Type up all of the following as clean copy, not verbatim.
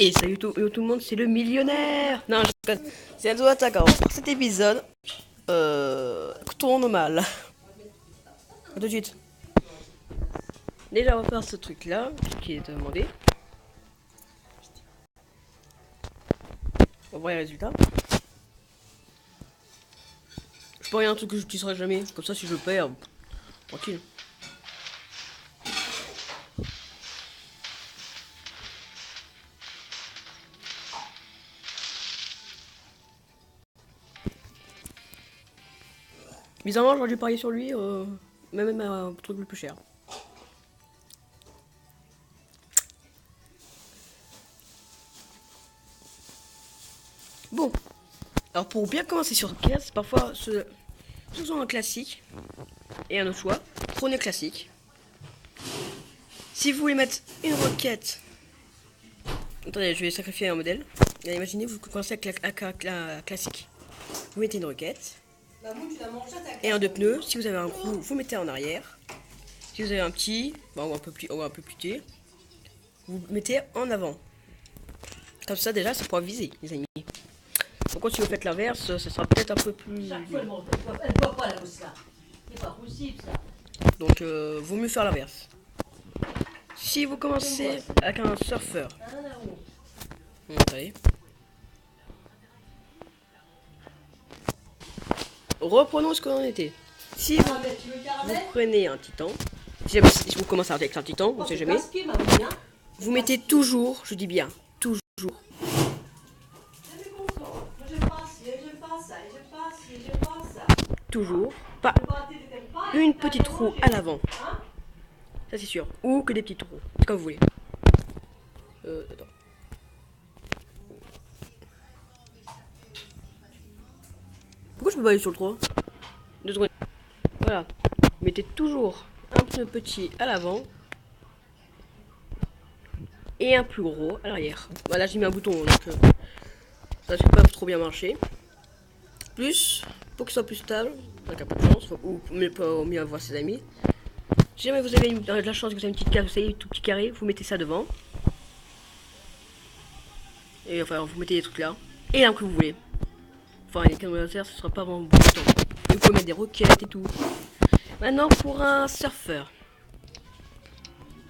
Et salut tout le monde, c'est le millionnaire. Non, je déconne. C'est Alzo Attaquant. Pour cet épisode, tourne mal. A tout de suite. Déjà, on va faire ce truc-là, qui est demandé. On va voir les résultats. Je peux rien un truc que j'utiliserai jamais. Comme ça, si je perds, tranquille. Bizarrement, j'aurais dû parier sur lui, même un truc le plus cher. Bon, alors pour bien commencer sur caisse, parfois faisons un classique et un autre choix. Prenez classique. Si vous voulez mettre une requête, attendez, je vais sacrifier un modèle. Et imaginez, vous commencez avec la classique. Vous mettez une requête et un de pneus. Si vous avez un gros, vous mettez en arrière. Si vous avez un petit, bon, ou un peu plus petit, vous mettez en avant. Comme ça, déjà, ça pourra viser, les amis. Donc, si vous faites l'inverse, ça sera peut-être un peu plus. Donc, vaut mieux faire l'inverse. Si vous commencez avec un surfeur, attendez. Reprenons ce qu'on était. Si vous prenez un titan, si vous commencez avec un titan, on ne sait jamais, vous mettez toujours, je dis bien, toujours. Toujours, pas une petite roue à l'avant. Ça c'est sûr. Ou que des petites roues. C'est comme vous voulez. Attends. Pourquoi je peux pas aller sur le 3 ? Voilà. Mettez toujours un pneu petit à l'avant. Et un plus gros à l'arrière. Voilà, j'ai mis un bouton. Donc ça ne pas trop bien marcher. Plus, pour qu'il soit plus stable. Donc un peu de chance. Ou mieux avoir ses amis. Si jamais vous avez de la chance que vous avez une petite case, vous savez, tout petit carré, vous mettez ça devant. Et enfin, vous mettez des trucs là. Et là que vous voulez. Enfin, les canons laser, ce sera pas vraiment beaucoup de temps. Et vous pouvez mettre des roquettes et tout. Maintenant, pour un surfeur.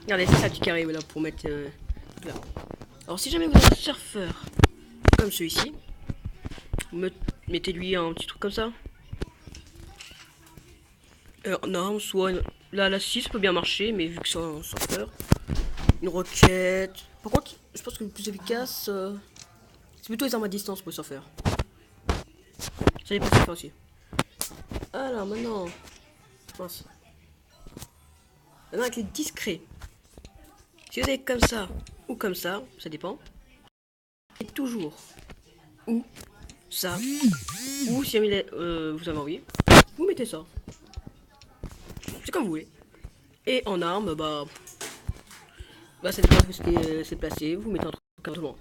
Regardez, c'est ça le petit carré là pour mettre là. Alors, si jamais vous avez un surfeur comme celui-ci, mettez-lui un petit truc comme ça. Non, soit là, la 6 peut bien marcher, mais vu que c'est un surfeur, une roquette. Par contre, je pense que le plus efficace, c'est plutôt les armes à distance pour le surfeur. Ça dépend de surfeur aussi. Alors maintenant, mince. Maintenant avec les discrets. Si vous avez comme ça ou comme ça dépend. Et toujours ou ça ou si jamais vous avez envie, vous mettez ça. C'est comme vous voulez. Et en arme, bah ça dépend de ce qui c'est placé. Vous mettez un truc comme tout le monde.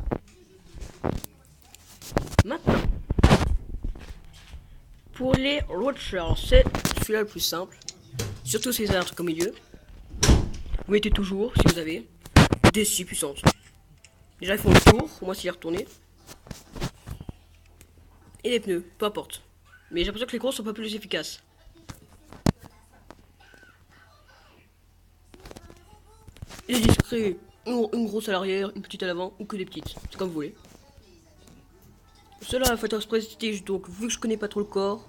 Maintenant, pour les Roachers, c'est celui-là le plus simple. Surtout si vous avez un truc au milieu. Vous mettez toujours, si vous avez, des scies puissantes. Déjà, ils font le tour, moi s'il est retourné. Et les pneus, peu importe. Mais j'ai l'impression que les gros sont pas plus efficaces. Et les discrets, une grosse à l'arrière, une petite à l'avant, ou que des petites. C'est comme vous voulez. Cela, faut être prestige, donc vu que je connais pas trop le corps,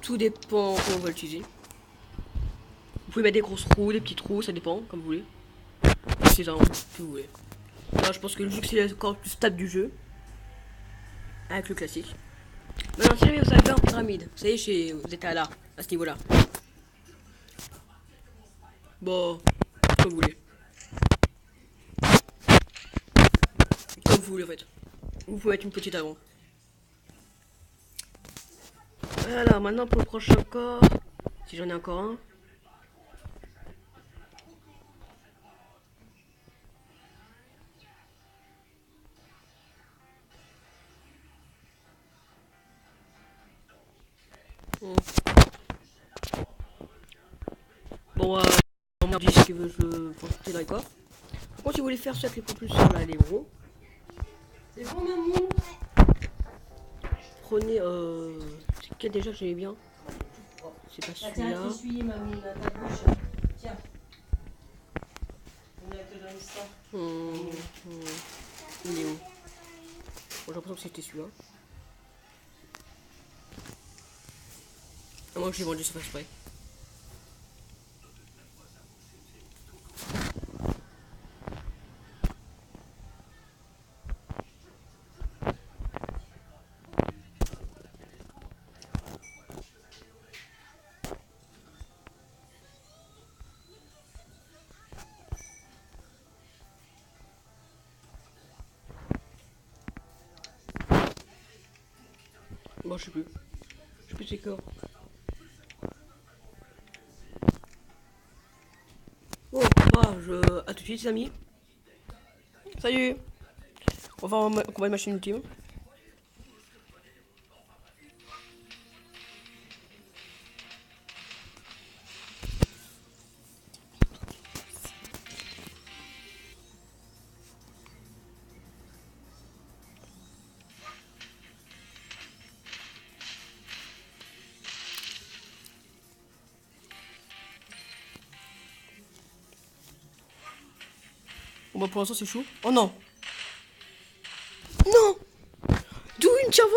tout dépend comment on va l'utiliser. Vous pouvez mettre des grosses roues, des petites roues, ça dépend, comme vous voulez. C'est ça, si vous voulez. Là, je pense que vu que c'est le corps le plus stable du jeu, avec le classique. Maintenant, si jamais vous avez en pyramide, vous savez, vous êtes à ce niveau-là. Bon, comme vous voulez. Comme vous voulez, en fait. Vous pouvez mettre une petite avant. Voilà, maintenant pour le prochain corps, si j'en ai encore un. Bon, on dit ce que je veux tester là quoi. Par contre, si vous voulez faire ça avec les propulseurs là, les gros, C'est bon, maman. Prenez, c'est quel déjà que j'aimais bien? C'est pas Tiens, celui-là. t'essuyer, mamie, dans ta bouche. Tiens. On a te donne ça. Il est où? Bon, j'ai l'impression que c'était celui-là. À moins que j'ai vendu ça fait exprès. Bon, je sais plus. Je sais plus c'est quoi. Bon, à tout de suite, les amis. Salut. On va en combat de machine ultime. Bon, bah, pour l'instant, c'est chaud. Oh non. Non. D'où une charbon?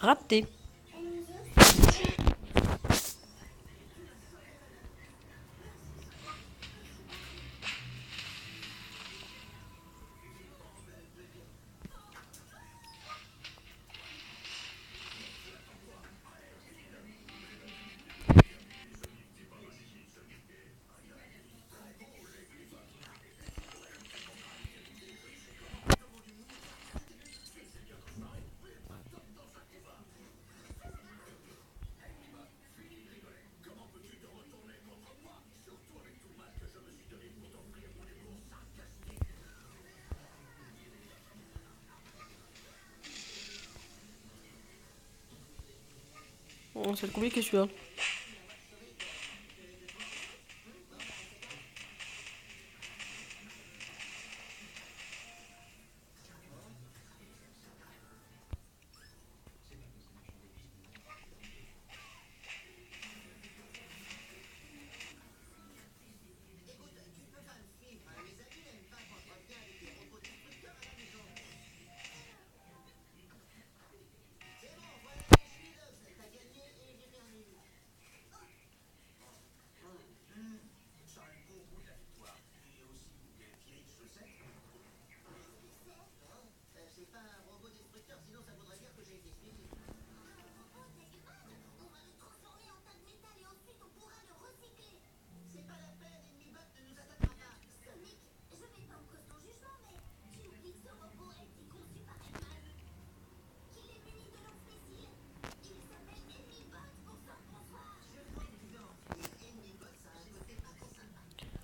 Raté. Oh, ça va être compliqué celui-là.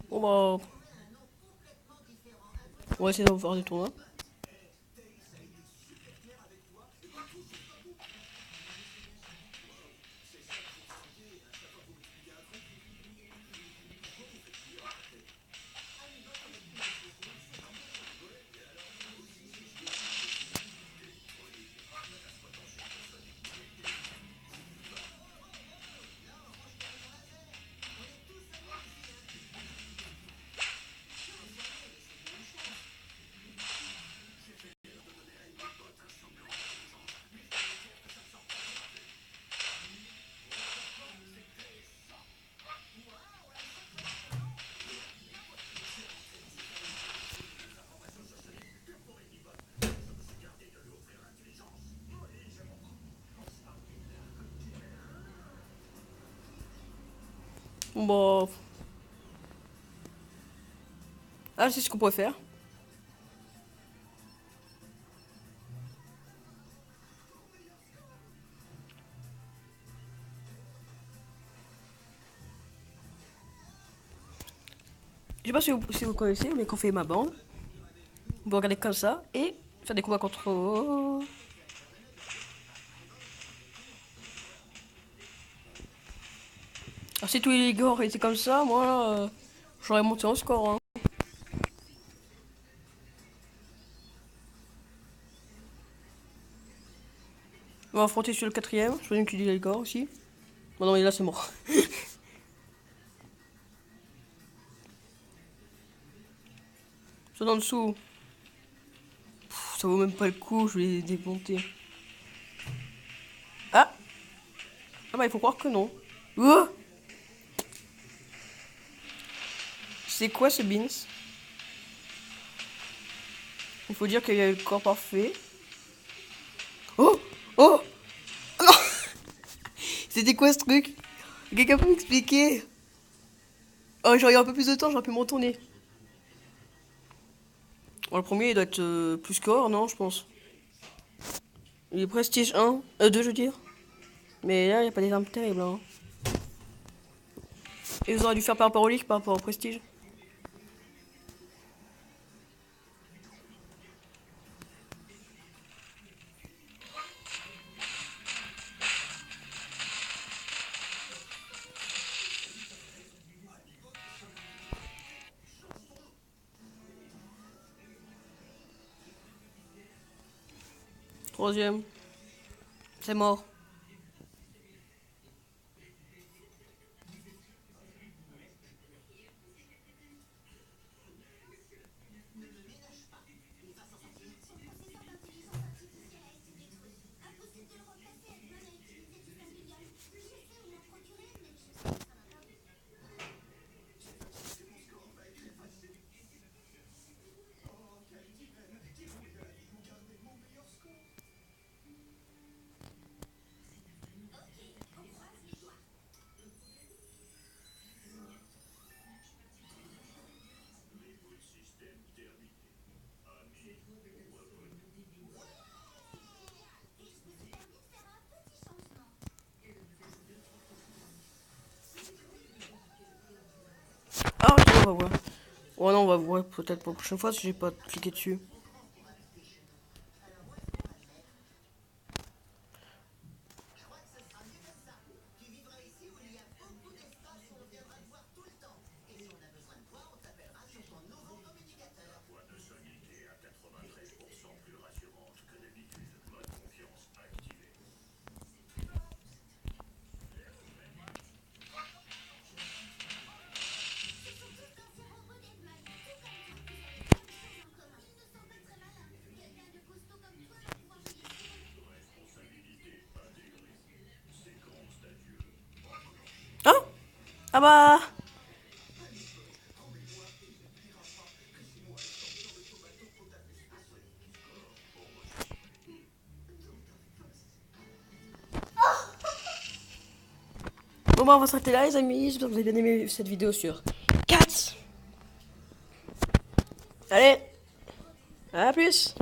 Bon bah, on va essayer d'en faire des tournois. Bon. Ah, c'est ce qu'on pourrait faire. Je sais pas si vous connaissez, mais qu'on fait ma bande. On peut regarder comme ça et faire des combats contre. Alors, si tous les gars étaient comme ça, moi, j'aurais monté en score. Hein. On va affronter sur le quatrième. Je vais utiliser les gars aussi. Bon, non, mais là, c'est mort. Sont en dessous. Pff, ça vaut même pas le coup, je vais les démonter. Ah! Ah bah, il faut croire que non. Oh, c'est quoi ce beans? Il faut dire qu'il y a le corps parfait. Oh! Oh! Non! C'était quoi ce truc? Quelqu'un peut m'expliquer? Oh, j'aurais eu un peu plus de temps, j'aurais pu me retourner. Bon, le premier, il doit être plus score, non, je pense. Il est prestige 1, 2, je veux dire. Mais là, il n'y a pas des armes terribles. Hein. Et vous auriez dû faire par rapport au leak, par rapport au prestige. Troisième. C'est mort. Ah, ok, on va voir. Ouais, non, on va voir peut-être pour la prochaine fois si j'ai pas cliqué dessus. Ah! Ah bah! Bon bah on va s'arrêter là les amis, j'espère que vous avez bien aimé cette vidéo sur Cats. Allez, à plus.